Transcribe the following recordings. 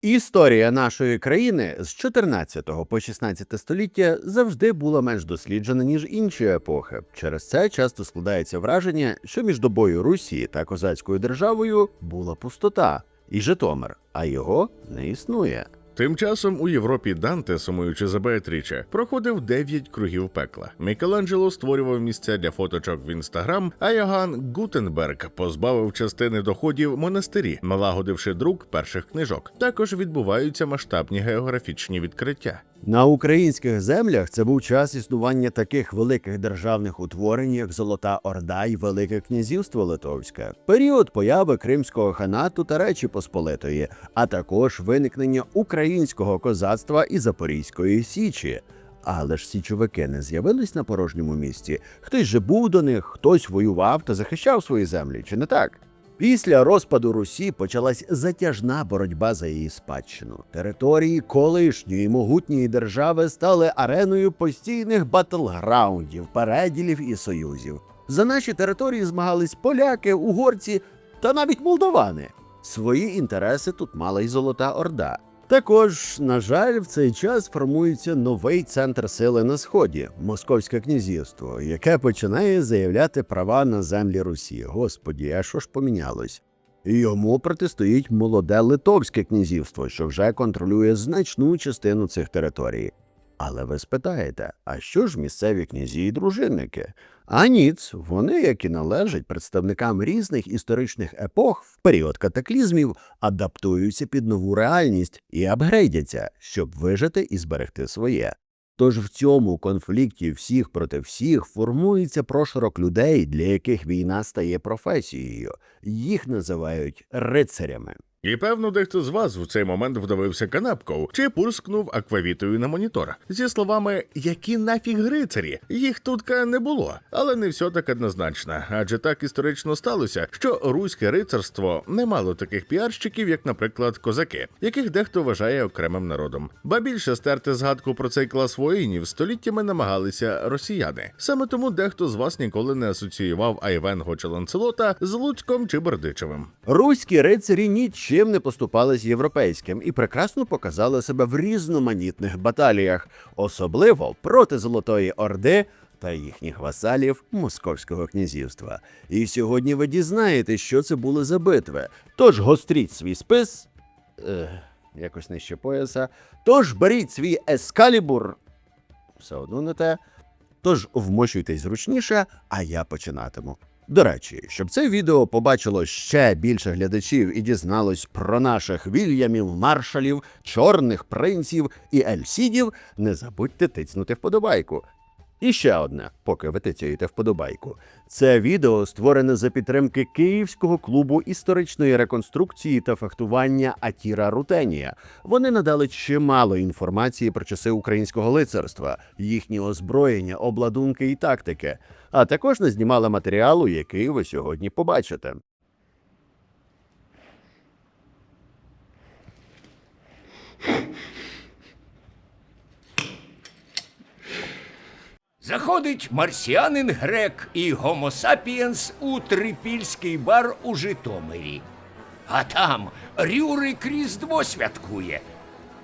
Історія нашої країни з 14 по 16 століття завжди була менш досліджена, ніж інші епохи. Через це часто складається враження, що між добою Русі та козацькою державою була пустота і Житомир, а його не існує. Тим часом у Європі Данте, сумуючи за Беатріче, проходив 9 кругів пекла. Мікеланджело створював місця для фоточок в Інстаграм, а Йоганн Гутенберг позбавив частини доходів монастирі, налагодивши друк перших книжок. Також відбуваються масштабні географічні відкриття. На українських землях це був час існування таких великих державних утворень, як Золота Орда і Велике князівство Литовське, період появи Кримського ханату та Речі Посполитої, а також виникнення українського козацтва і Запорізької Січі. Але ж січовики не з'явились на порожньому місці. Хтось же був до них, хтось воював та захищав свої землі, чи не так? Після розпаду Русі почалась затяжна боротьба за її спадщину. Території колишньої могутньої держави стали ареною постійних батлграундів, переділів і союзів. За наші території змагались поляки, угорці та навіть молдавани. Свої інтереси тут мала й Золота Орда. Також, на жаль, в цей час формується новий центр сили на Сході – Московське князівство, яке починає заявляти права на землі Русі. Господі, а що ж помінялось? Йому протистоїть молоде Литовське князівство, що вже контролює значну частину цих територій. Але ви спитаєте, а що ж місцеві князі і дружинники? А ніц, вони, як і належать представникам різних історичних епох, в період катаклізмів адаптуються під нову реальність і апгрейдяться, щоб вижити і зберегти своє. Тож в цьому конфлікті всіх проти всіх формується прошарок людей, для яких війна стає професією. Їх називають рицарями. І певно, дехто з вас в цей момент вдавився канапкою чи пурскнув аквавітою на монітор зі словами «які нафіг рицарі? Їх тут не було». Але не все так однозначно, адже так історично сталося, що руське рицарство не мало таких піарщиків, як, наприклад, козаки, яких дехто вважає окремим народом. Ба більше стерти згадку про цей клас воїнів століттями намагалися росіяни. Саме тому дехто з вас ніколи не асоціював Айвенго чи Ланцелота з Луцьком чи Бердичевим. Руські рицарі нічим не поступались європейським і прекрасно показали себе в різноманітних баталіях, особливо проти Золотої Орди та їхніх васалів Московського князівства. І сьогодні ви дізнаєтесь, що це були за битви. Тож гостріть свій спис, якось нижче пояса, тож беріть свій ескалібур, все одно не те, тож вмощуйтесь зручніше, а я починатиму. До речі, щоб це відео побачило ще більше глядачів і дізналось про наших Вільямів, Маршалів, Чорних принців і Ельсідів, не забудьте тицнути вподобайку. І ще одне, поки ви тицяєте вподобайку. Це відео створене за підтримки Київського клубу історичної реконструкції та фехтування Атіра Рутенія. Вони надали чимало інформації про часи українського лицарства, їхні озброєння, обладунки і тактики, а також назнімали матеріалу, який ви сьогодні побачите. Заходить марсіанин-грек і гомо-сапіенс у трипільський бар у Житомирі. А там Рюрик Різдво святкує.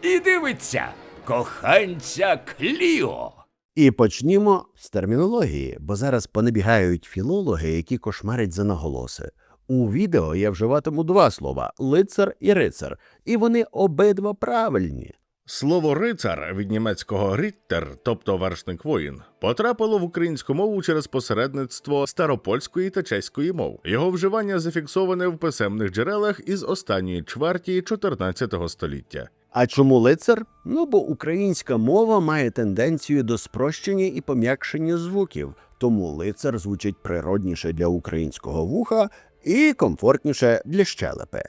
І дивиться коханця Кліо. І почнімо з термінології, бо зараз понабігають філологи, які кошмарять за наголоси. У відео я вживатиму два слова – лицар і рицар, і вони обидва правильні. Слово «рицар» від німецького «риттер», тобто вершник-воїн, потрапило в українську мову через посередництво старопольської та чеської мов. Його вживання зафіксоване в писемних джерелах із останньої чверті 14 століття. А чому лицар? Бо українська мова має тенденцію до спрощення і пом'якшення звуків, тому лицар звучить природніше для українського вуха і комфортніше для щелепи.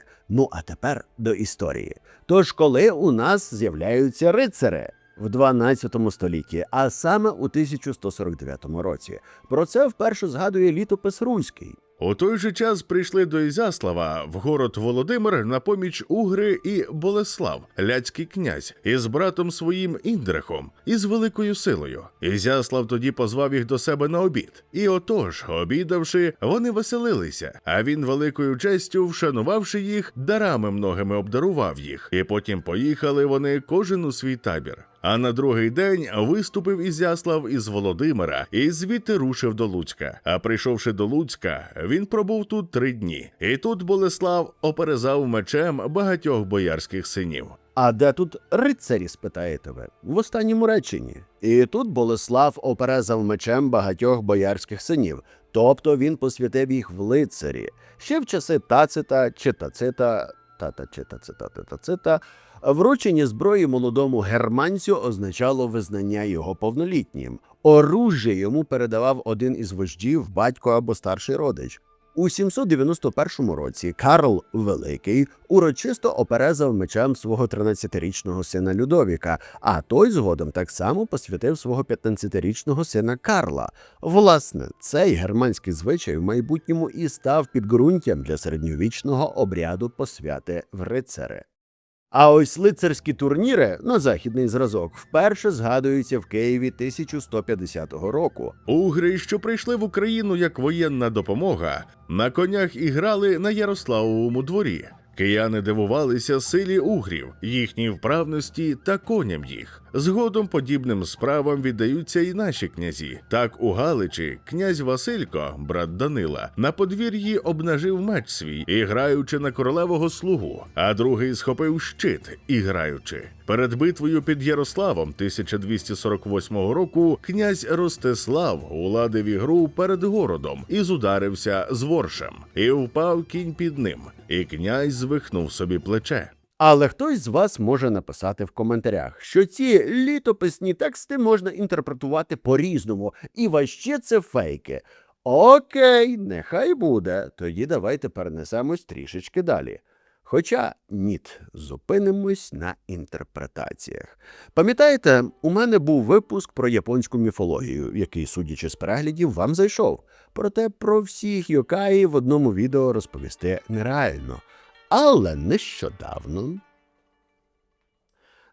А тепер до історії. Тож, коли у нас з'являються рицари? В 12 столітті, а саме у 1149 році. Про це вперше згадує літопис Руський. У той же час прийшли до Ізяслава в город Володимир на поміч Угри і Болеслав, ляцький князь, із братом своїм Індрихом, із великою силою. Ізяслав тоді позвав їх до себе на обід. І отож, обідавши, вони веселилися, а він великою честю, вшанувавши їх, дарами многими обдарував їх. І потім поїхали вони кожен у свій табір. А на другий день виступив Ізяслав із Володимира і звідти рушив до Луцька. А прийшовши до Луцька, він пробув тут 3 дні. І тут Болеслав оперезав мечем багатьох боярських синів. А де тут рицарі, спитаєте ви? В останньому реченні. І тут Болеслав оперезав мечем багатьох боярських синів, тобто він посвятив їх в лицарі. Ще в часи Тацита чи Тацита, Тацита, вручення зброї молодому германцю означало визнання його повнолітнім. Оружжя йому передавав один із вождів, батько або старший родич. У 791 році Карл Великий урочисто оперезав мечем свого 13-річного сина Людовіка, а той згодом так само посвятив свого 15-річного сина Карла. Власне, цей германський звичай в майбутньому і став підґрунтям для середньовічного обряду посвяти в рицари. А ось лицарські турніри на західний зразок вперше згадуються в Києві 1150 року. Угри, що прийшли в Україну як воєнна допомога, на конях і грали на Ярославовому дворі. Кияни дивувалися силі угрів, їхній вправності та коням їх. Згодом подібним справам віддаються і наші князі. Так у Галичі князь Василько, брат Данила, на подвір'ї обнажив меч свій, іграючи на королевого слугу, а другий схопив щит, іграючи. Перед битвою під Ярославом 1248 року князь Ростислав уладив ігру перед городом і зударився з воршем, і впав кінь під ним, і князь звихнув собі плече. Але хтось з вас може написати в коментарях, що ці літописні тексти можна інтерпретувати по-різному, і ваще це фейки. Окей, нехай буде, тоді давайте перенесемось трішечки далі. Хоча ніт, зупинимось на інтерпретаціях. Пам'ятаєте, у мене був випуск про японську міфологію, який, судячи з переглядів, вам зайшов. Проте про всіх йокаї в одному відео розповісти нереально. Але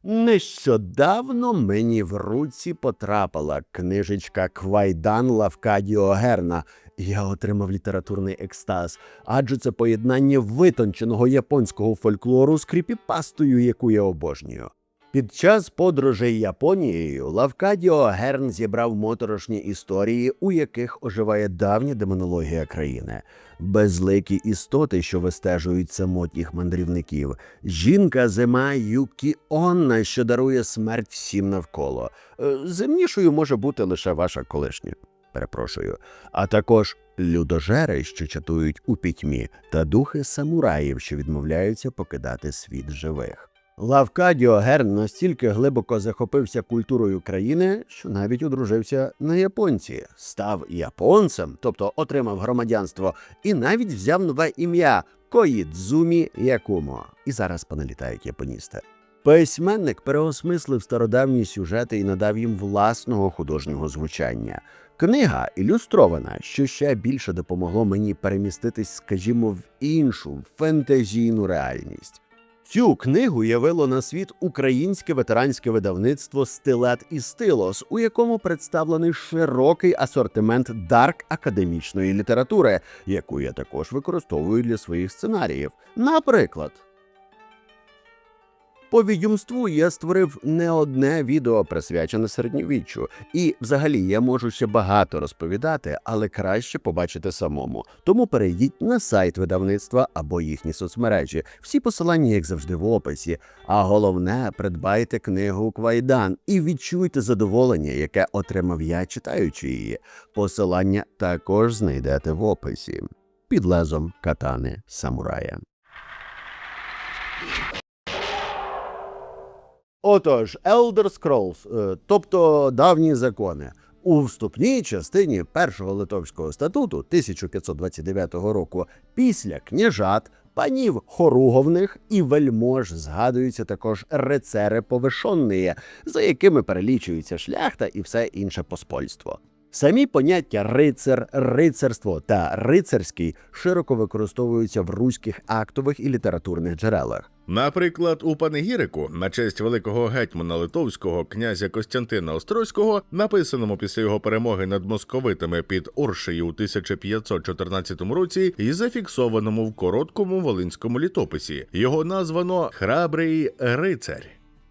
нещодавно мені в руці потрапила книжечка «Квайдан» Лавкадіо Герна, і я отримав літературний екстаз, адже це поєднання витонченого японського фольклору з кріпіпастою, яку я обожнюю. Під час подорожей Японією Лавкадіо Герн зібрав моторошні історії, у яких оживає давня демонологія країни. Безликі істоти, що вистежують самотніх мандрівників. Жінка-зима Юкі Онна, що дарує смерть всім навколо. Земнішою може бути лише ваша колишня. Перепрошую. А також людожери, що чатують у пітьмі, та духи самураїв, що відмовляються покидати світ живих. Лавкадіо Герн настільки глибоко захопився культурою країни, що навіть одружився на японці, став японцем, тобто отримав громадянство, і навіть взяв нове ім'я – Коїдзумі Якумо. І зараз поналітають японісти. Письменник переосмислив стародавні сюжети і надав їм власного художнього звучання. Книга ілюстрована, що ще більше допомогло мені переміститись, скажімо, в іншу фентезійну реальність. Цю книгу явило на світ українське ветеранське видавництво «Стилет і стилос», у якому представлений широкий асортимент дарк-академічної літератури, яку я також використовую для своїх сценаріїв. Наприклад, по відьомству я створив не одне відео, присвячене середньовіччю. І взагалі я можу ще багато розповідати, але краще побачити самому. Тому перейдіть на сайт видавництва або їхні соцмережі. Всі посилання, як завжди, в описі. А головне, придбайте книгу «Квайдан» і відчуйте задоволення, яке отримав я, читаючи її. Посилання також знайдете в описі. Під лезом катани самурая. Отож, Elder Scrolls, тобто давні закони. У вступній частині першого Литовського статуту 1529 року після княжат, панів хоруговних і вельмож згадуються також рицари повишонні, за якими перелічується шляхта і все інше поспольство. Самі поняття рицар, рицарство та рицарський широко використовуються в руських актових і літературних джерелах. Наприклад, у панегірику на честь великого гетьмана литовського князя Костянтина Острозького, написаному після його перемоги над московитами під Оршею у 1514 році і зафіксованому в короткому волинському літописі, його названо «Храбрий рицарь».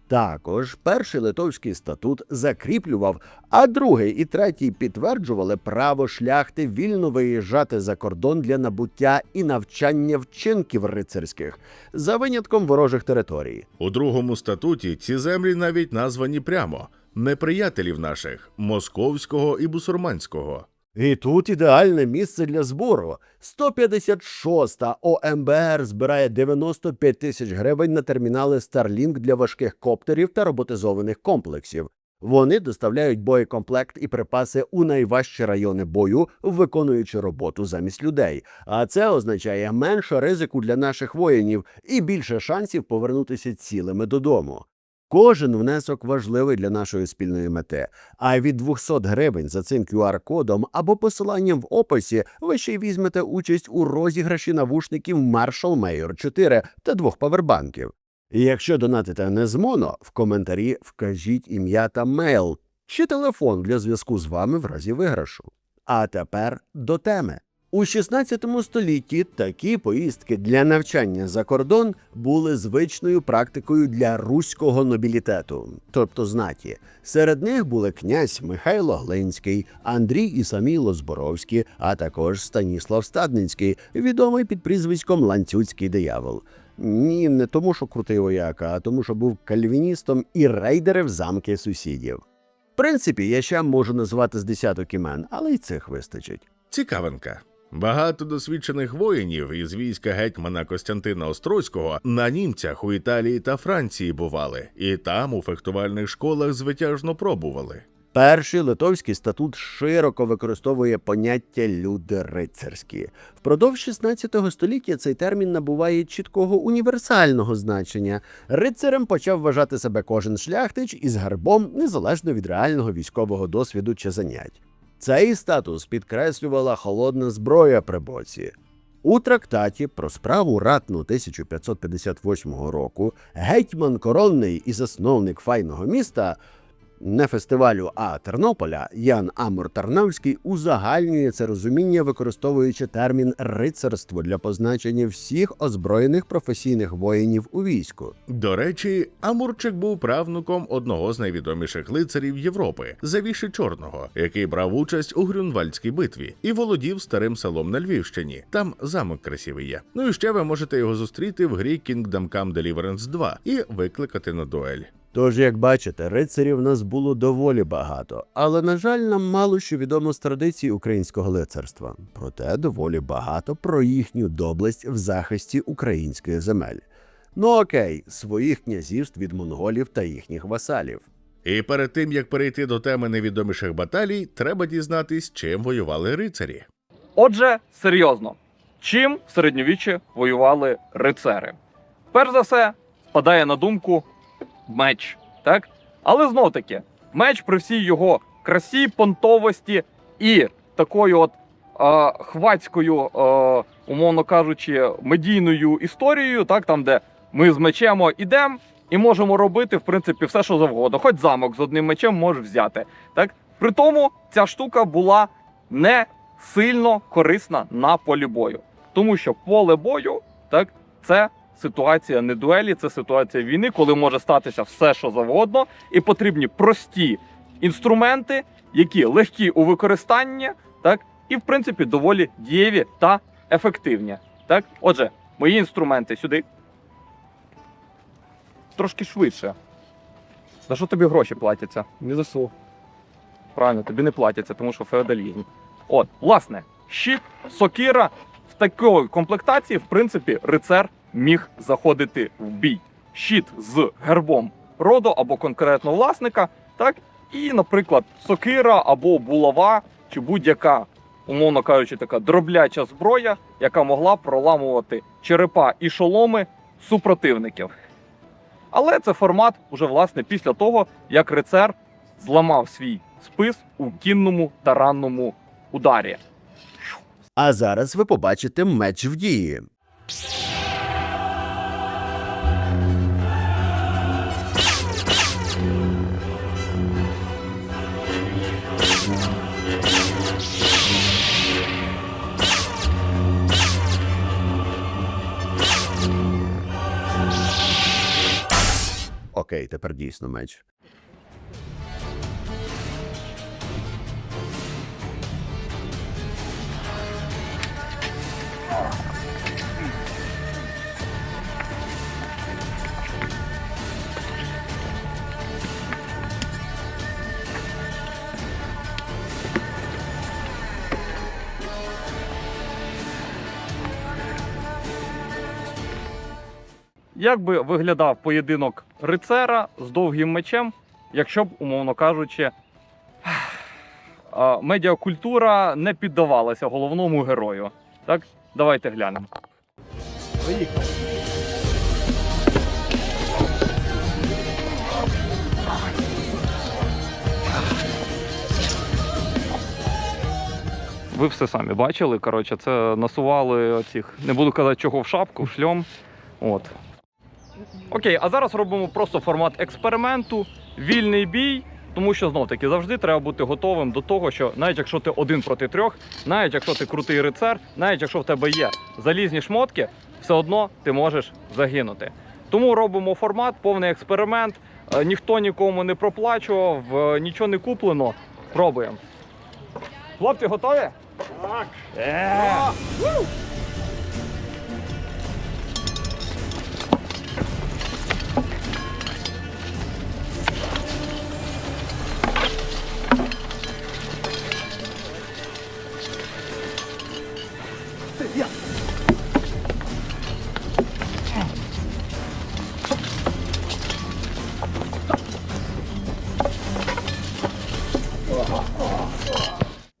Також перший литовський статут закріплював, а другий і третій підтверджували право шляхти вільно виїжджати за кордон для набуття і навчання вчинків рицарських, за винятком ворожих територій. У другому статуті ці землі навіть названі прямо «неприятелів наших» – московського і бусурманського. І тут ідеальне місце для збору. 156-та ОМБР збирає 95 тисяч гривень на термінали Starlink для важких коптерів та роботизованих комплексів. Вони доставляють боєкомплект і припаси у найважчі райони бою, виконуючи роботу замість людей. А це означає менше ризику для наших воїнів і більше шансів повернутися цілими додому. Кожен внесок важливий для нашої спільної мети, а від 200 гривень за цим QR-кодом або посиланням в описі ви ще й візьмете участь у розіграші навушників Marshall Mayor 4 та 2 павербанків. І якщо донатите не з моно, в коментарі вкажіть ім'я та мейл чи телефон для зв'язку з вами в разі виграшу. А тепер до теми. У 16 столітті такі поїздки для навчання за кордон були звичною практикою для руського нобілітету, тобто знаті. Серед них були князь Михайло Глинський, Андрій і Саміло Зборовські, а також Станіслав Стадницький, відомий під прізвиськом Ланцюцький диявол. Ні, не тому, що крутий вояка, а тому, що був кальвіністом і рейдерив замки сусідів. В принципі, я ще можу назвати з десяток імен, але й цих вистачить. Цікавинка. Багато досвідчених воїнів із війська гетьмана Костянтина Острозького на німцях у Італії та Франції бували, і там у фехтувальних школах звитяжно пробували. Перший литовський статут широко використовує поняття «люди рицарські». Впродовж 16 століття цей термін набуває чіткого універсального значення. Рицарем почав вважати себе кожен шляхтич із гербом, незалежно від реального військового досвіду чи занять. Цей статус підкреслювала холодна зброя при боці. У трактаті про справу ратну 1558 року гетьман коронний і засновник файного міста, не фестивалю, а Тернополя, Ян Амур Тарнавський узагальнює це розуміння, використовуючи термін «рицарство» для позначення всіх озброєних професійних воїнів у війську. До речі, Амурчик був правнуком одного з найвідоміших лицарів Європи – Завіші Чорного, який брав участь у Грюнвальдській битві і володів старим селом на Львівщині. Там замок красивий є. Ну і ще ви можете його зустріти в грі Kingdom Come Deliverance 2 і викликати на дуель. Тож, як бачите, рицарів нас було доволі багато, але, на жаль, нам мало що відомо з традицій українського лицарства. Проте доволі багато про їхню доблесть в захисті українських земель. Ну окей, своїх князівств від монголів та їхніх васалів. І перед тим, як перейти до теми невідоміших баталій, треба дізнатись, чим воювали рицарі. Отже, серйозно, чим в середньовіччі воювали рицари? Перш за все, спадає на думку меч, так? Але знов-таки, меч при всій його красі, понтовості і такою от хвацькою, умовно кажучи, медійною історією, так, там, де ми з мечем ідемо і можемо робити, в принципі, все, що завгодно. Хоч замок з одним мечем можеш взяти, так? При тому, ця штука була не сильно корисна на полі бою. Тому що поле бою, так, це ситуація не дуелі, це ситуація війни, коли може статися все, що завгодно, і потрібні прості інструменти, які легкі у використанні, так, і, в принципі, доволі дієві та ефективні. Так? Отже, мої інструменти сюди. Трошки швидше. За що тобі гроші платяться? Ні за що. Правильно, тобі не платяться, тому що феодалізм. От, власне, щит, сокира, в такій комплектації, в принципі, рицар міг заходити в бій. Щит з гербом роду або конкретного власника, так? І, наприклад, сокира або булава, чи будь-яка, умовно кажучи, така дробляча зброя, яка могла проламувати черепа і шоломи супротивників. Але це формат уже, власне, після того, як рицар зламав свій спис у кінному таранному ударі. А зараз ви побачите меч в дії. Окей, тепер дійсно меч. Як би виглядав поєдинок рицара з довгим мечем, якщо б, умовно кажучи, медіакультура не піддавалася головному герою? Так, давайте глянемо. Поїхали. Ви все самі бачили, коротше, це насували оцих, не буду казати чого, в шапку, в шльом. От. Окей, а зараз робимо просто формат експерименту, вільний бій, тому що, знов-таки, завжди треба бути готовим до того, що навіть якщо ти 1 проти 3, навіть якщо ти крутий рицар, навіть якщо в тебе є залізні шмотки, все одно ти можеш загинути. Тому робимо формат, повний експеримент, ніхто нікому не проплачував, нічого не куплено, пробуємо. Хлопці, готові? Так!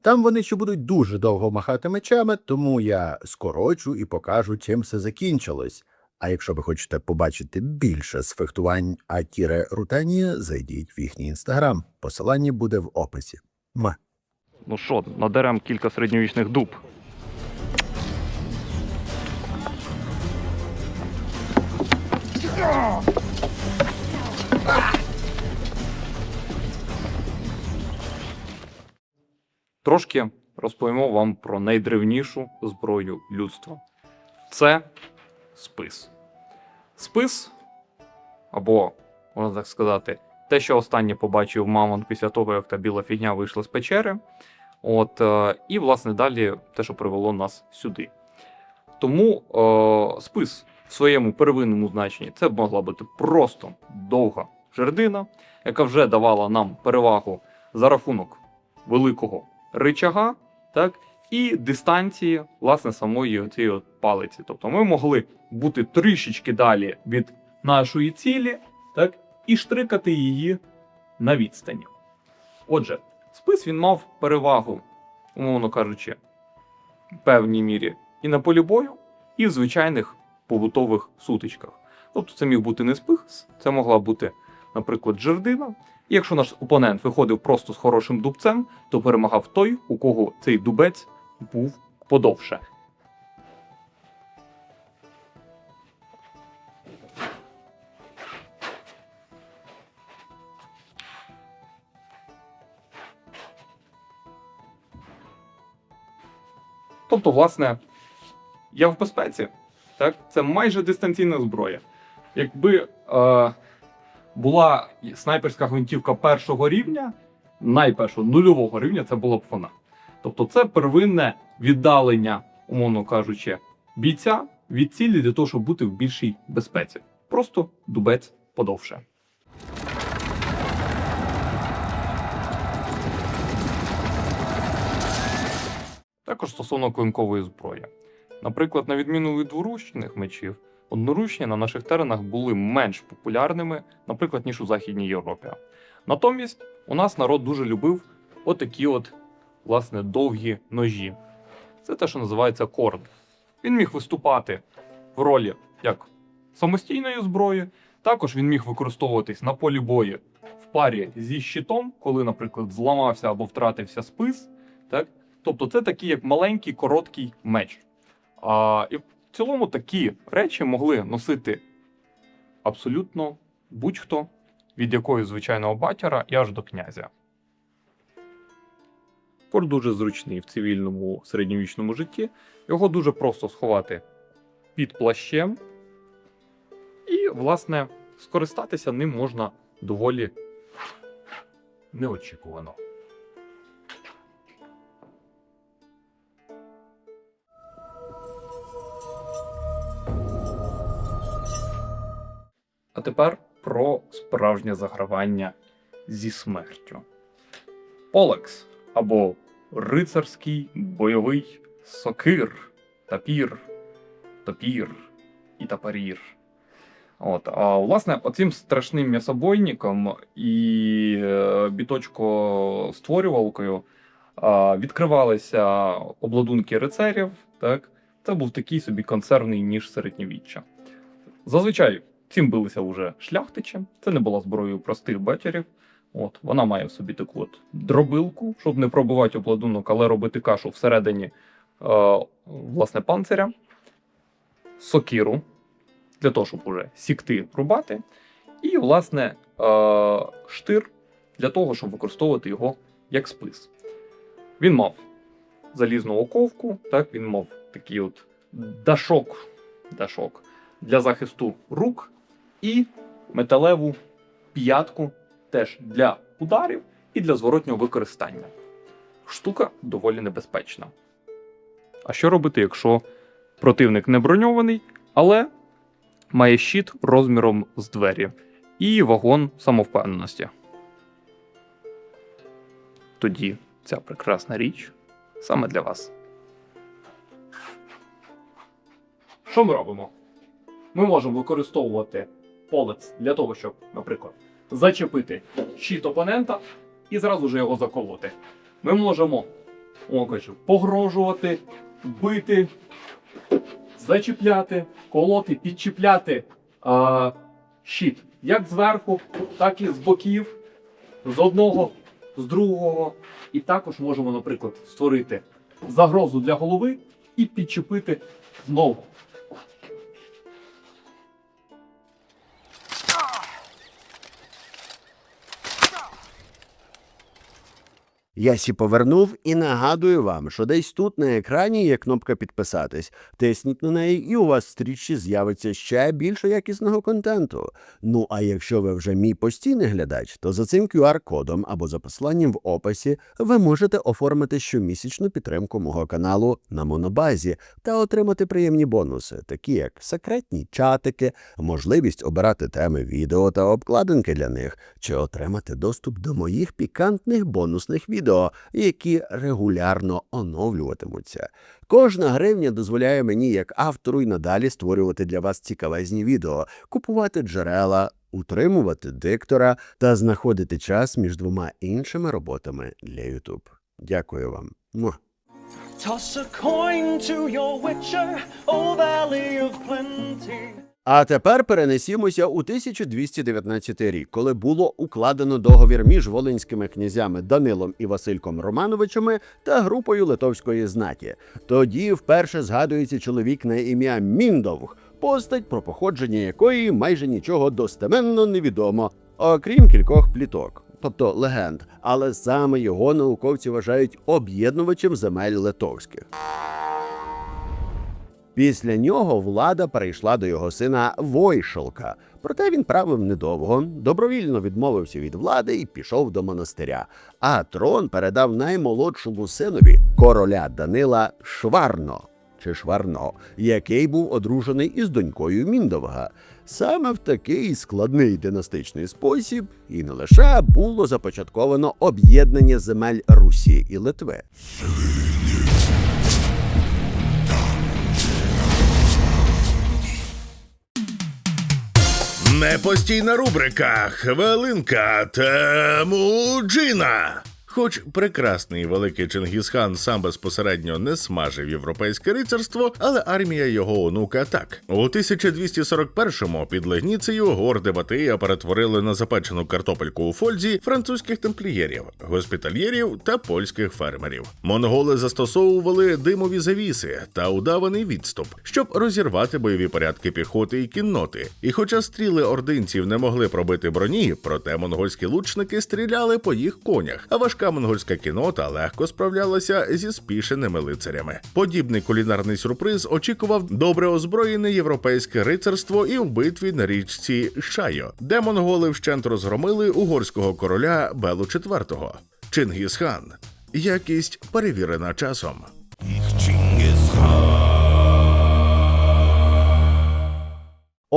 Там вони ще будуть дуже довго махати мечами, тому я скорочу і покажу, чим все закінчилось. А якщо ви хочете побачити більше з фехтувань Атіре Рутані, зайдіть в їхній інстаграм. Посилання буде в описі. Ну що, надерем кілька середньовічних дуб. Трошки розповімо вам про найдревнішу зброю людства. Це спис. Спис, або, можна так сказати, те, що останнє побачив Мамонт після того, як та біла фігня вийшла з печери. І, власне, далі те, що привело нас сюди. Тому спис в своєму первинному значенні це б могла бути просто довга жердина, яка вже давала нам перевагу за рахунок великого ричага, так, і дистанції, власне, самої цієї палиці. Тобто ми могли бути трішечки далі від нашої цілі, так, і штрикати її на відстані. Отже, спис він мав перевагу, умовно кажучи, в певній мірі і на полі бою, і в звичайних побутових сутичках. Тобто це міг бути не спис, це могла бути, наприклад, жердина. І якщо наш опонент виходив просто з хорошим дубцем, то перемагав той, у кого цей дубець був подовше. Тобто, власне, я в безпеці. Так? Це майже дистанційна зброя. Якби була снайперська гвинтівка першого рівня, найпершого, нульового рівня, це була б вона. Тобто це первинне віддалення, умовно кажучи, бійця від цілі для того, щоб бути в більшій безпеці. Просто дубець подовше. Також стосовно клинкової зброї. Наприклад, на відміну від дворучних мечів, одноручні на наших теренах були менш популярними, наприклад, ніж у Західній Європі. Натомість у нас народ дуже любив отакі власне, довгі ножі. Це те, що називається корд. Він міг виступати в ролі як самостійної зброї, Також він міг використовуватись на полі бою в парі зі щитом, коли, наприклад, зламався або втратився спис. Так? Тобто це такий як маленький короткий меч. І в цілому такі речі могли носити абсолютно будь-хто, від якогось звичайного батяра і аж до князя. Топор дуже зручний в цивільному середньовічному житті. Його дуже просто сховати під плащем. І, власне, скористатися ним можна доволі неочікувано. А тепер про справжнє загравання зі смертю. Полекс або рицарський бойовий сокир, топір і тапарір. Власне, оцим страшним м'ясобойником і біточко-створювалкою відкривалися обладунки рицарів. Так? Це був такий собі консервний ніж середньовіччя. Зазвичай цим билися вже шляхтичі. Це не була зброєю простих батярів. Вона має в собі таку дробилку, щоб не пробивати обладунок, але робити кашу всередині власне панциря. Сокиру, для того, щоб уже сікти, рубати. І, власне, штир, для того, щоб використовувати його як спис. Він мав залізну оковку, так, він мав такий дашок для захисту рук і металеву п'ятку теж для ударів і для зворотнього використання. Штука доволі небезпечна. А що робити, якщо противник не броньований, але має щит розміром з двері і вагон самовпевненості? Тоді ця прекрасна річ саме для вас. Що ми робимо? Ми можемо використовувати полець для того, щоб, наприклад, зачепити щит опонента і зразу ж його заколоти. Ми можемо погрожувати, бити, зачіпляти, колоти, підчіпляти щит як зверху, так і з боків, з одного, з другого. І також можемо, наприклад, створити загрозу для голови і підчепити знову. Я сі повернув і нагадую вам, що десь тут на екрані є кнопка «Підписатись». Тисніть на неї, і у вас в стрічці з'явиться ще більше якісного контенту. Ну, а якщо ви вже мій постійний глядач, то за цим QR-кодом або за посиланням в описі ви можете оформити щомісячну підтримку мого каналу на Монобазі та отримати приємні бонуси, такі як секретні чатики, можливість обирати теми відео та обкладинки для них, чи отримати доступ до моїх пікантних бонусних відео, які регулярно оновлюватимуться. Кожна гривня дозволяє мені як автору й надалі створювати для вас цікавезні відео, купувати джерела, утримувати диктора та знаходити час між двома іншими роботами для YouTube. Дякую вам. Toss a coin to your witcher, O Valley of Plenty. А тепер перенесімося у 1219 рік, коли було укладено договір між волинськими князями Данилом і Васильком Романовичами та групою литовської знаті. Тоді вперше згадується чоловік на ім'я Міндовг, постать, про походження якої майже нічого достеменно не відомо, окрім кількох пліток, тобто легенд, але саме його науковці вважають об'єднувачем земель литовських. Після нього влада перейшла до його сина Войшелка. Проте він правив недовго, добровільно відмовився від влади і пішов до монастиря. А трон передав наймолодшому синові короля Данила Шварно, який був одружений із донькою Міндовга. Саме в такий складний династичний спосіб і не лише було започатковано об'єднання земель Русі і Литви. Непостійна рубрика «Хвилинка Темуджина». Хоч прекрасний і великий Чингісхан сам безпосередньо не смажив європейське рицарство, але армія його онука так. У 1241-му під Легніцею горди Батия перетворили на запечену картопельку у фользі французьких тамплієрів, госпітальєрів та польських фермерів. Монголи застосовували димові завіси та удаваний відступ, щоб розірвати бойові порядки піхоти і кінноти. І хоча стріли ординців не могли пробити броні, проте монгольські лучники стріляли по їх конях, а важка монгольська кінота легко справлялася зі спішеними лицарями. Подібний кулінарний сюрприз очікував добре озброєне європейське рицарство і в битві на річці Шайо, де монголи вщент розгромили угорського короля Белу IV. Чингісхан. Якість перевірена часом.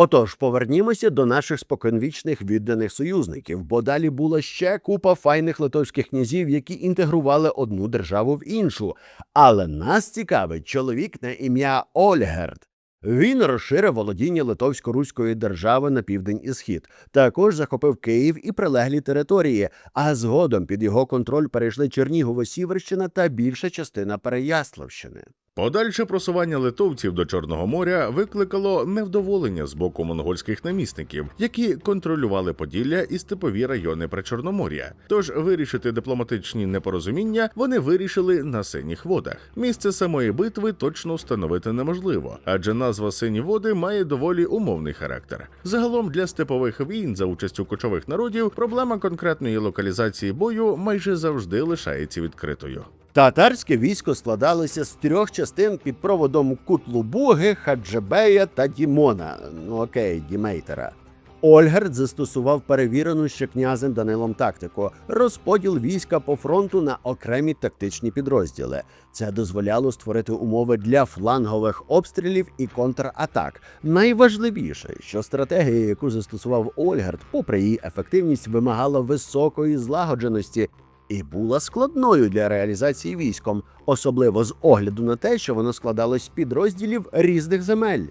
Отож, повернімося до наших споконвічних відданих союзників, бо далі була ще купа файних литовських князів, які інтегрували одну державу в іншу. Але нас цікавить чоловік на ім'я Ольгерд. Він розширив володіння Литовсько-Руської держави на південь і схід, також захопив Київ і прилеглі території, а згодом під його контроль перейшли Чернігово-Сіверщина та більша частина Переяславщини. Подальше просування литовців до Чорного моря викликало невдоволення з боку монгольських намісників, які контролювали Поділля і степові райони Причорномор'я. Тож вирішити дипломатичні непорозуміння вони вирішили на Синіх водах. Місце самої битви точно встановити неможливо, адже назва Сині води має доволі умовний характер. Загалом для степових війн за участю кочових народів проблема конкретної локалізації бою майже завжди лишається відкритою. Татарське військо складалося з 3 частин під проводом Кутлубуги, Хаджебея та Дімона, Дімейтера. Ольгерд застосував перевірену ще князем Данилом тактику – розподіл війська по фронту на окремі тактичні підрозділи. Це дозволяло створити умови для флангових обстрілів і контратак. Найважливіше, що стратегія, яку застосував Ольгерд, попри її ефективність, вимагала високої злагодженості і була складною для реалізації військом, особливо з огляду на те, що воно складалось з підрозділів різних земель.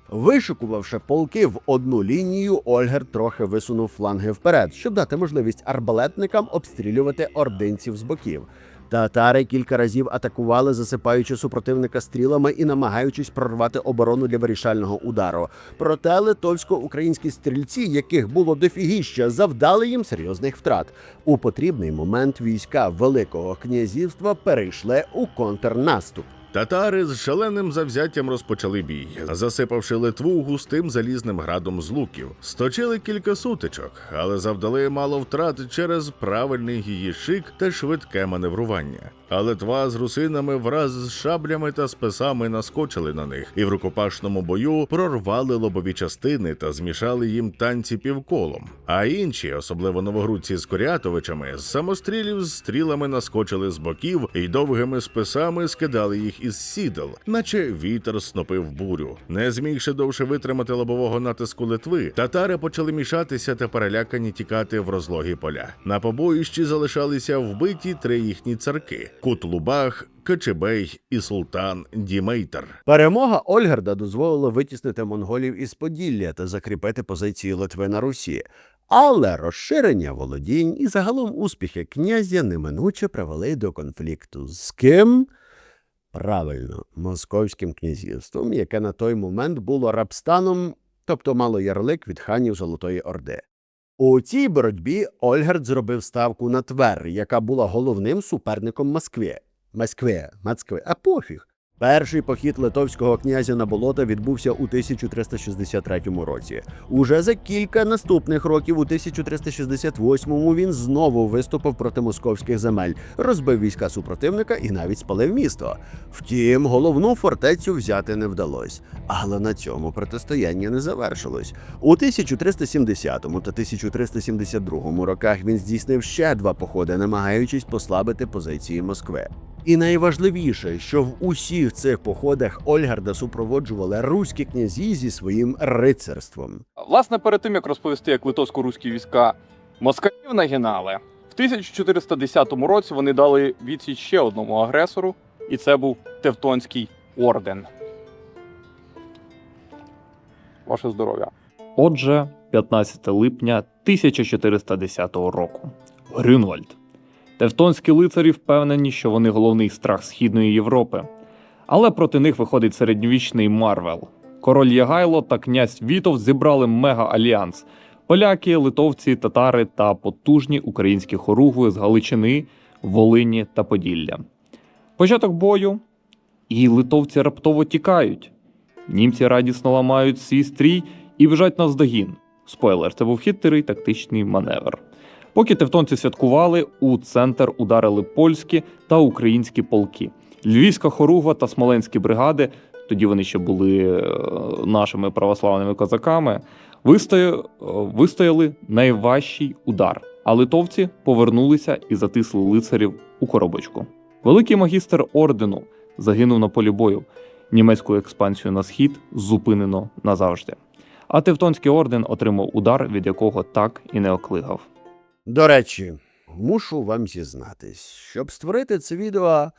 Вишикувавши полки в одну лінію, Ольгерд трохи висунув фланги вперед, щоб дати можливість арбалетникам обстрілювати ординців з боків. Татари кілька разів атакували, засипаючи супротивника стрілами і намагаючись прорвати оборону для вирішального удару. Проте литовсько-українські стрільці, яких було дофігіща, завдали їм серйозних втрат. У потрібний момент війська Великого князівства перейшли у контрнаступ. Татари з шаленим завзяттям розпочали бій, засипавши Литву густим залізним градом з луків. Сточили кілька сутичок, але завдали мало втрат через правильний її шик та швидке маневрування. А Литва з русинами враз з шаблями та списами наскочили на них і в рукопашному бою прорвали лобові частини та змішали їм танці півколом. А інші, особливо новогрудці з Корятовичами, з самострілів з стрілами наскочили з боків і довгими списами скидали їх із сідел, наче вітер снопив бурю. Не змігши довше витримати лобового натиску Литви, татари почали мішатися та перелякані тікати в розлогі поля. На побоїщі залишалися вбиті 3 їхні царки – Кутлубаг, Кочебей і султан Дімейтер. Перемога Ольгерда дозволила витіснити монголів із Поділля та закріпити позиції Литви на Русі. Але розширення володінь і загалом успіхи князя неминуче привели до конфлікту. З ким? Правильно, Московським князівством, яке на той момент було рабстаном, тобто мало ярлик від ханів Золотої Орди. У цій боротьбі Ольгерд зробив ставку на Тверь, яка була головним суперником Москви, а пофіг. Перший похід литовського князя на болота відбувся у 1363 році. Уже за кілька наступних років, у 1368-му, він знову виступив проти московських земель, розбив війська супротивника і навіть спалив місто. Втім, головну фортецю взяти не вдалося. Але на цьому протистояння не завершилось. У 1370 та 1372 роках він здійснив ще 2 походи, намагаючись послабити позиції Москви. І найважливіше, що в усіх цих походах Ольгерда супроводжували руські князі зі своїм рицарством. Власне, перед тим, як розповісти, як литовсько-руські війська москалів нагинали, в 1410 році вони дали відсіч ще одному агресору, і це був Тевтонський орден. Ваше здоров'я. Отже, 15 липня 1410 року. Грюнвальд. Тевтонські лицарі впевнені, що вони головний страх Східної Європи. Але проти них виходить середньовічний Марвел. Король Ягайло та князь Вітовт зібрали мега-альянс. Поляки, литовці, татари та потужні українські хоругви з Галичини, Волині та Поділля. Початок бою, і литовці раптово тікають. Німці радісно ламають свій стрій і біжать навздогін. Спойлер, це був хитрий тактичний маневр. Поки тевтонці святкували, у центр ударили польські та українські полки. Львівська хоругва та смоленські бригади, тоді вони ще були нашими православними козаками, вистояли найважчий удар, а литовці повернулися і затисли лицарів у коробочку. Великий магістр ордену загинув на полі бою. Німецьку експансію на схід зупинено назавжди. А Тевтонський орден отримав удар, від якого так і не оклигав. До речі, мушу вам зізнатись, щоб створити це відео,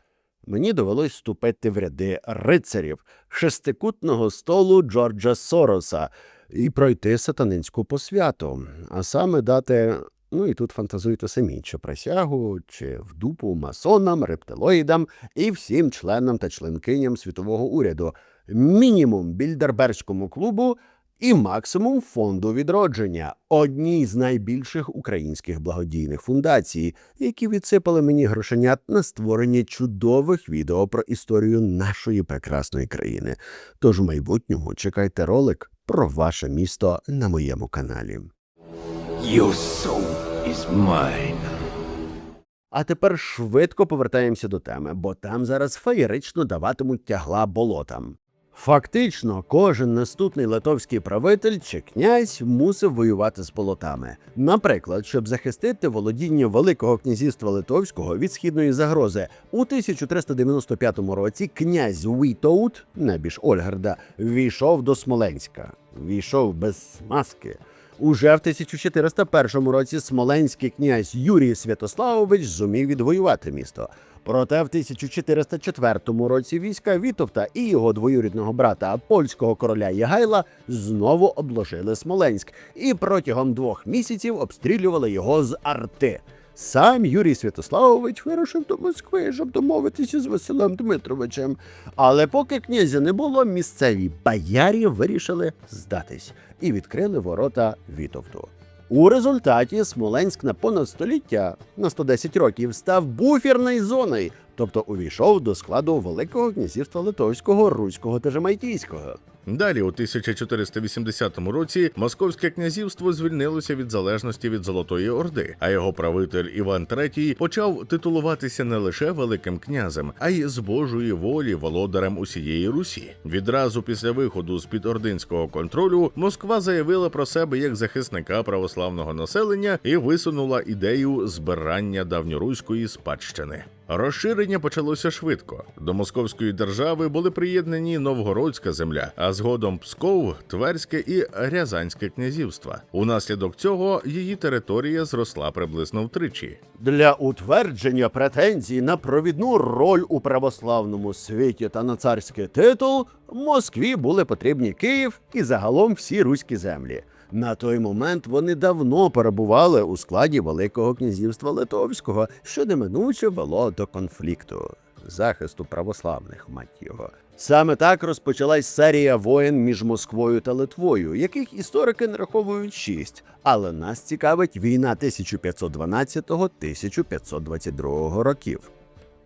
мені довелось вступити в ряди рицарів шестикутного столу Джорджа Сороса і пройти сатанинську посвяту, а саме дати, ну і тут фантазуйте самі, чи присягу, чи в дупу масонам, рептилоїдам і всім членам та членкиням світового уряду, мінімум Більдербергському клубу і максимум фонду відродження, одній з найбільших українських благодійних фундацій, які відсипали мені грошенят на створення чудових відео про історію нашої прекрасної країни. Тож в майбутньому чекайте ролик про ваше місто на моєму каналі. Your soul is mine. А тепер швидко повертаємося до теми, бо там зараз феєрично даватимуть тягла болотам. Фактично, кожен наступний литовський правитель чи князь мусив воювати з полотами. Наприклад, щоб захистити володіння Великого князівства Литовського від східної загрози, у 1395 році князь Вітовт, небіж Ольгарда, війшов до Смоленська. Війшов без маски. Уже в 1401 році смоленський князь Юрій Святославович зумів відвоювати місто. Проте в 1404 році війська Вітовта і його двоюрідного брата, польського короля Ягайла, знову обложили Смоленськ і протягом 2 місяців обстрілювали його з арти. Сам Юрій Святославович вирушив до Москви, щоб домовитися з Василем Дмитровичем. Але поки князя не було, місцеві боярі вирішили здатись і відкрили ворота Вітовту. У результаті Смоленськ на понад століття, на 110 років, став буферною зоною, тобто увійшов до складу Великого князівства Литовського, Руського та Жемайтійського. Далі, у 1480 році, Московське князівство звільнилося від залежності від Золотої Орди, а його правитель Іван III почав титулуватися не лише Великим князем, а й з Божої волі володарем усієї Русі. Відразу після виходу з-під ординського контролю Москва заявила про себе як захисника православного населення і висунула ідею збирання давньоруської спадщини. Розширення почалося швидко. До Московської держави були приєднані Новгородська земля, а згодом Псков, Тверське і Рязанське князівства. Унаслідок цього її територія зросла приблизно втричі. Для утвердження претензій на провідну роль у православному світі та на царський титул Москві були потрібні Київ і загалом всі руські землі. На той момент вони давно перебували у складі Великого князівства Литовського, що неминуче вело до конфлікту, захисту православних, мать його. Саме так розпочалась серія воєн між Москвою та Литвою, яких історики нараховують 6, але нас цікавить війна 1512-1522 років.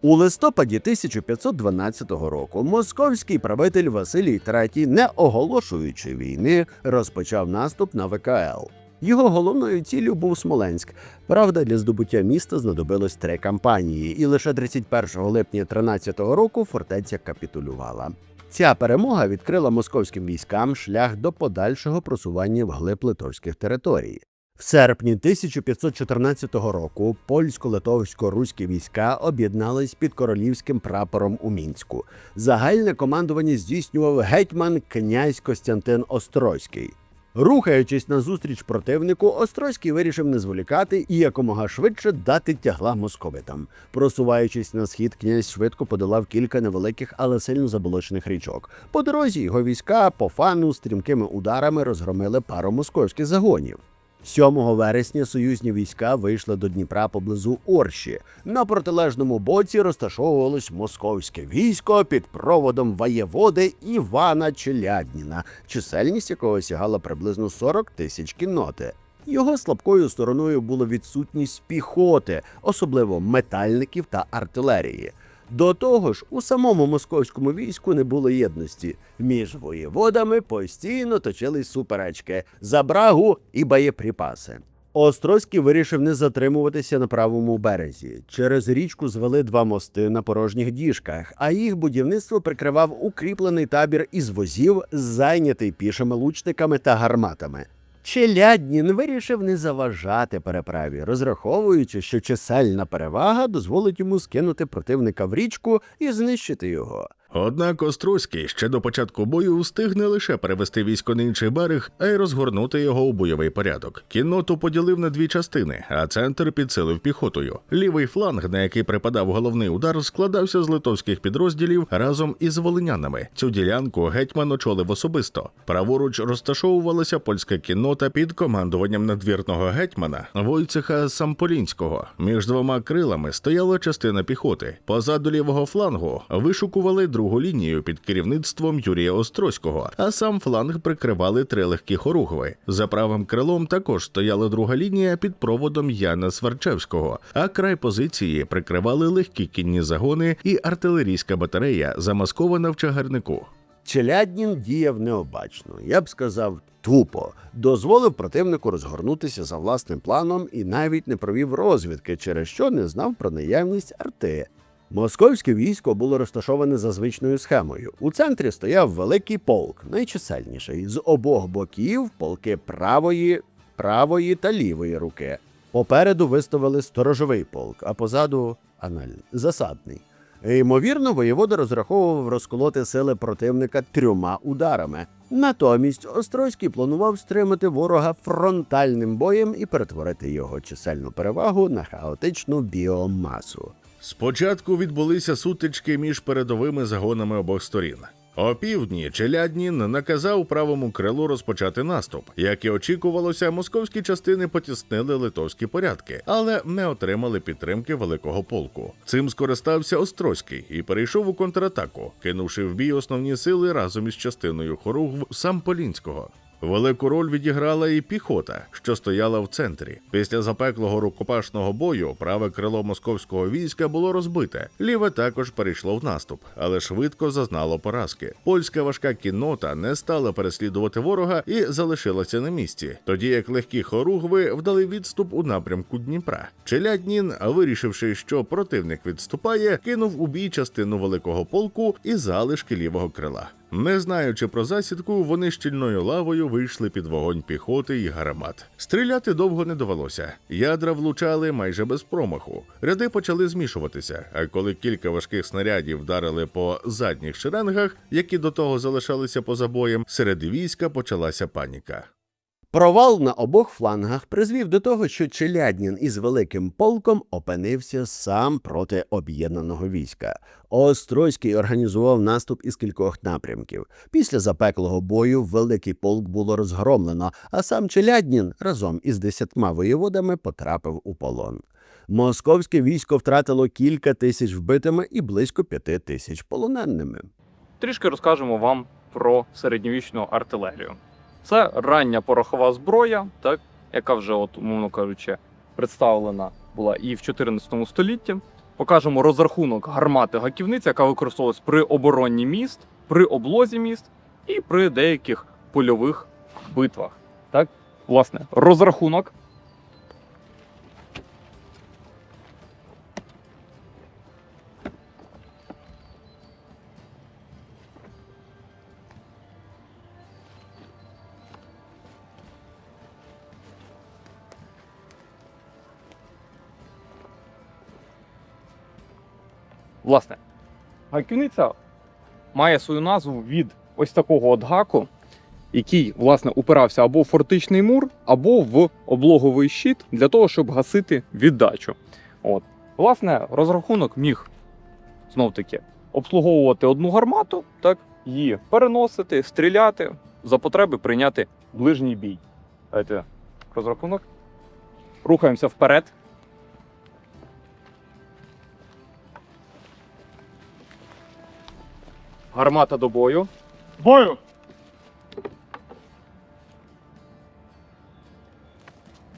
У листопаді 1512 року московський правитель Василій III, не оголошуючи війни, розпочав наступ на ВКЛ. Його головною ціллю був Смоленськ. Правда, для здобуття міста знадобилось 3 кампанії, і лише 31 липня 13 року фортеця капітулювала. Ця перемога відкрила московським військам шлях до подальшого просування вглиб литовських територій. В серпні 1514 року польсько-литовсько-руські війська об'єднались під королівським прапором у Мінську. Загальне командування здійснював гетьман князь Костянтин Острозький. Рухаючись назустріч противнику, Острозький вирішив не зволікати і якомога швидше дати тягла московитам. Просуваючись на схід, князь швидко подолав кілька невеликих, але сильно заболочених річок. По дорозі його війська по фану стрімкими ударами розгромили пару московських загонів. 7 вересня союзні війська вийшли до Дніпра поблизу Орші. На протилежному боці розташовувалось московське військо під проводом воєводи Івана Челядніна, чисельність якого сягала приблизно 40 тисяч кінноти. Його слабкою стороною була відсутність піхоти, особливо метальників та артилерії. До того ж, у самому московському війську не було єдності. Між воєводами постійно точились суперечки за брагу і боєприпаси. Острозький вирішив не затримуватися на правому березі. Через річку звели 2 мости на порожніх діжках, а їх будівництво прикривав укріплений табір із возів, зайнятий пішими лучниками та гарматами. Челяднін вирішив не заважати переправі, розраховуючи, що чисельна перевага дозволить йому скинути противника в річку і знищити його. Однак Острозький ще до початку бою встиг не лише перевести військо на інший берег, а й розгорнути його у бойовий порядок. Кінноту поділив на 2 частини, а центр підсилив піхотою. Лівий фланг, на який припадав головний удар, складався з литовських підрозділів разом із волинянами. Цю ділянку гетьман очолив особисто. Праворуч розташовувалася польська кіннота під командуванням надвірного гетьмана Войцеха Самполінського. Між 2 крилами стояла частина піхоти. Позаду лівого флангу вишукували другу лінію під керівництвом Юрія Острозького, а сам фланг прикривали 3 легкі хоругви. За правим крилом також стояла друга лінія під проводом Яна Сварчевського, а край позиції прикривали легкі кінні загони і артилерійська батарея, замаскована в чагарнику. Челяднін діяв необачно, я б сказав, тупо. Дозволив противнику розгорнутися за власним планом і навіть не провів розвідки, через що не знав про наявність арти. Московське військо було розташоване за звичною схемою. У центрі стояв великий полк, найчисельніший. З обох боків полки правої та лівої руки. Попереду виставили сторожовий полк, а позаду засадний. Ймовірно, воєвода розраховував розколоти сили противника 3 ударами. Натомість Острозький планував стримати ворога фронтальним боєм і перетворити його чисельну перевагу на хаотичну біомасу. Спочатку відбулися сутички між передовими загонами обох сторін. Опівдні Челяднін наказав правому крилу розпочати наступ. Як і очікувалося, московські частини потіснили литовські порядки, але не отримали підтримки великого полку. Цим скористався Острозький і перейшов у контратаку, кинувши в бій основні сили разом із частиною хоругв Самполінського. Велику роль відіграла і піхота, що стояла в центрі. Після запеклого рукопашного бою праве крило московського війська було розбите. Ліве також перейшло в наступ, але швидко зазнало поразки. Польська важка кіннота не стала переслідувати ворога і залишилася на місці, тоді як легкі хоругви вдали відступ у напрямку Дніпра. Челяднін, вирішивши, що противник відступає, кинув у бій частину великого полку і залишки лівого крила. Не знаючи про засідку, вони щільною лавою вийшли під вогонь піхоти і гармат. Стріляти довго не довелося. Ядра влучали майже без промаху. Ряди почали змішуватися, а коли кілька важких снарядів вдарили по задніх шеренгах, які до того залишалися поза боєм, серед війська почалася паніка. Провал на обох флангах призвів до того, що Челяднін із великим полком опинився сам проти об'єднаного війська. Острозький організував наступ із кількох напрямків. Після запеклого бою великий полк було розгромлено, а сам Челяднін разом із 10 воєводами потрапив у полон. Московське військо втратило кілька тисяч вбитими і близько 5 тисяч полоненими. Трішки розкажемо вам про середньовічну артилерію. Це рання порохова зброя, так, яка вже, умовно кажучи, представлена була і в 14 столітті. Покажемо розрахунок гармати гаківниці, яка використовувалась при обороні міст, при облозі міст і при деяких польових битвах. Так, власне, розрахунок. Власне, гаківниця має свою назву від ось такого от гаку, який, власне, упирався або в фортичний мур, або в облоговий щит для того, щоб гасити віддачу. Власне, розрахунок міг, знов-таки, обслуговувати одну гармату, так, її переносити, стріляти, за потреби прийняти ближній бій. Давайте розрахунок. Рухаємося вперед. Гармата до бою. Бою!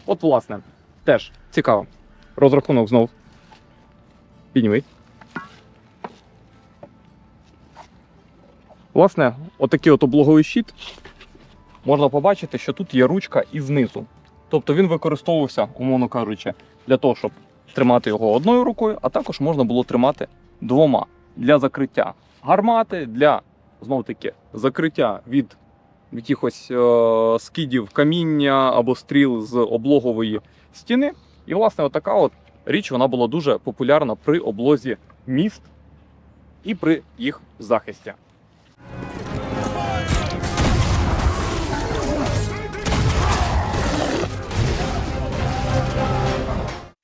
От, власне, теж цікаво. Розрахунок знов. Підніми. Власне, отакий от облоговий щит. Можна побачити, що тут є ручка і знизу. Тобто він використовувався, умовно кажучи, для того, щоб тримати його одною рукою, а також можна було тримати двома для закриття гармати, для, знов-таки, закриття від якихось скидів каміння або стріл з облогової стіни. І, власне, отака от річ, вона була дуже популярна при облозі міст і при їх захисті.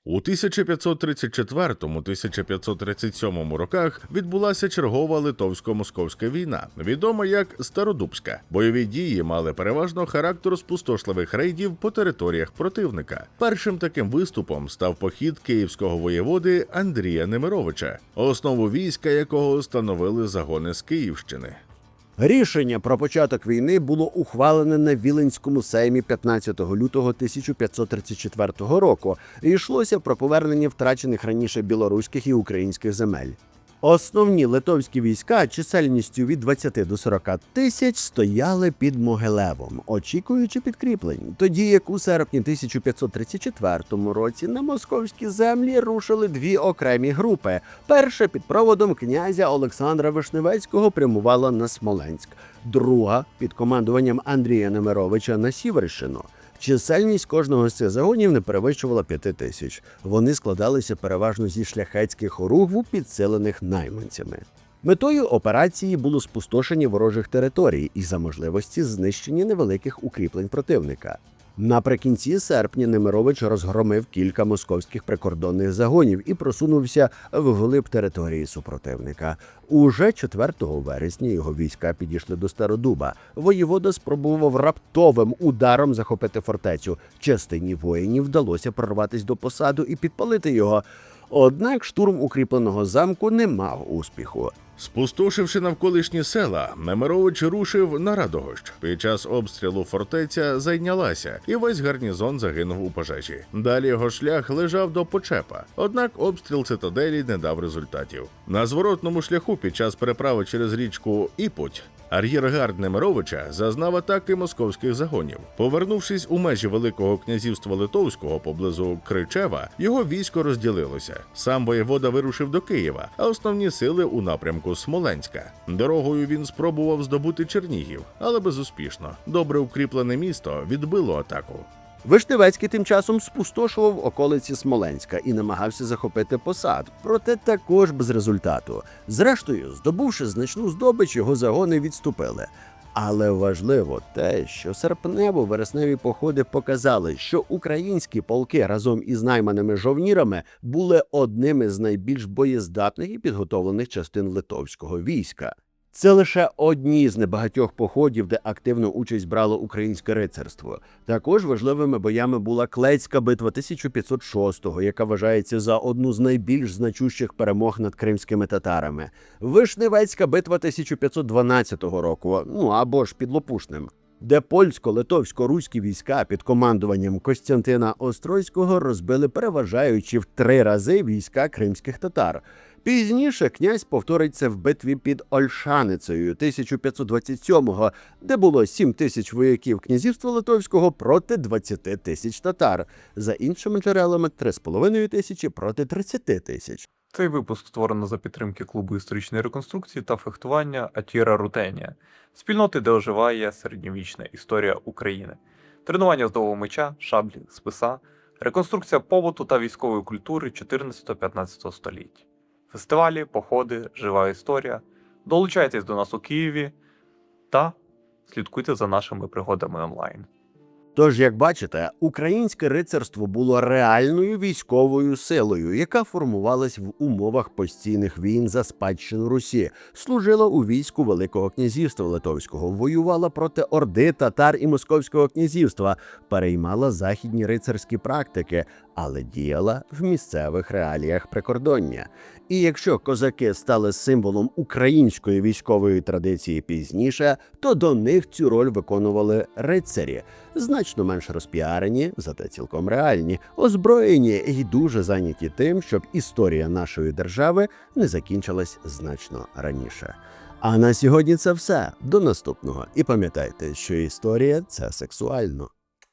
У 1534-1537 роках відбулася чергова литовсько-московська війна, відома як Стародубська. Бойові дії мали переважно характер спустошливих рейдів по територіях противника. Першим таким виступом став похід київського воєводи Андрія Немировича, основу війська якого становили загони з Київщини. Рішення про початок війни було ухвалене на Віленському сеймі 15 лютого 1534 року і йшлося про повернення втрачених раніше білоруських і українських земель. Основні литовські війська чисельністю від 20 до 40 тисяч стояли під Могилевом, очікуючи підкріплень, тоді як у серпні 1534 році на московські землі рушили дві окремі групи. Перша під проводом князя Олександра Вишневецького прямувала на Смоленськ, друга під командуванням Андрія Немировича на Сіверщину. Чисельність кожного з цих загонів не перевищувала 5 тисяч. Вони складалися переважно зі шляхетських оругву, підсилених найманцями. Метою операції було спустошення ворожих територій і за можливості знищення невеликих укріплень противника. Наприкінці серпня Немирович розгромив кілька московських прикордонних загонів і просунувся вглиб території супротивника. Уже 4 вересня його війська підійшли до Стародуба. Воєвода спробував раптовим ударом захопити фортецю. Частині воїнів вдалося прорватися до посаду і підпалити його. Однак штурм укріпленого замку не мав успіху. Спустошивши навколишні села, Немирович рушив на Радогощ. Під час обстрілу фортеця зайнялася, і весь гарнізон загинув у пожежі. Далі його шлях лежав до Почепа, однак обстріл цитаделі не дав результатів. На зворотному шляху під час переправи через річку Іпуть ар'єргард Немировича зазнав атаки московських загонів. Повернувшись у межі Великого князівства Литовського поблизу Кричева, його військо розділилося. Сам воєвода вирушив до Києва, а основні сили у напрямку Смоленська. Дорогою він спробував здобути Чернігів, але безуспішно. Добре укріплене місто відбило атаку. Вишневецький тим часом спустошував околиці Смоленська і намагався захопити посад, проте також без результату. Зрештою, здобувши значну здобич, його загони відступили. Але важливо те, що серпнево-вересневі походи показали, що українські полки разом із найманими жовнірами були одними з найбільш боєздатних і підготовлених частин литовського війська. Це лише одні з небагатьох походів, де активну участь брало українське рицарство. Також важливими боями була Клецька битва 1506-го, яка вважається за одну з найбільш значущих перемог над кримськими татарами. Вишневецька битва 1512 року, або ж під Лопушним, де польсько-литовсько-руські війська під командуванням Костянтина Острозького розбили переважаючи в 3 рази війська кримських татар. Пізніше князь повторить це в битві під Ольшаницею 1527-го, де було 7 тисяч вояків князівства Литовського проти 20 тисяч татар. За іншими джерелами 3,5 тисячі проти 30 тисяч. Цей випуск створено за підтримки клубу історичної реконструкції та фехтування Атіра Рутенія, спільноти, де оживає середньовічна історія України. Тренування з довгого меча, шаблі, списа, реконструкція побуту та військової культури 14-15 століть. Фестивалі, походи, жива історія. Долучайтесь до нас у Києві та слідкуйте за нашими пригодами онлайн. Тож, як бачите, українське рицарство було реальною військовою силою, яка формувалась в умовах постійних війн за спадщину Русі, служила у війську Великого князівства Литовського, воювала проти Орди, татар і Московського князівства, переймала західні рицарські практики, але діяла в місцевих реаліях прикордоння. І якщо козаки стали символом української військової традиції пізніше, то до них цю роль виконували рицарі, значно менш розпіарені, зате цілком реальні, озброєні і дуже зайняті тим, щоб історія нашої держави не закінчилась значно раніше. А на сьогодні це все. До наступного. І пам'ятайте, що історія – це сексуально.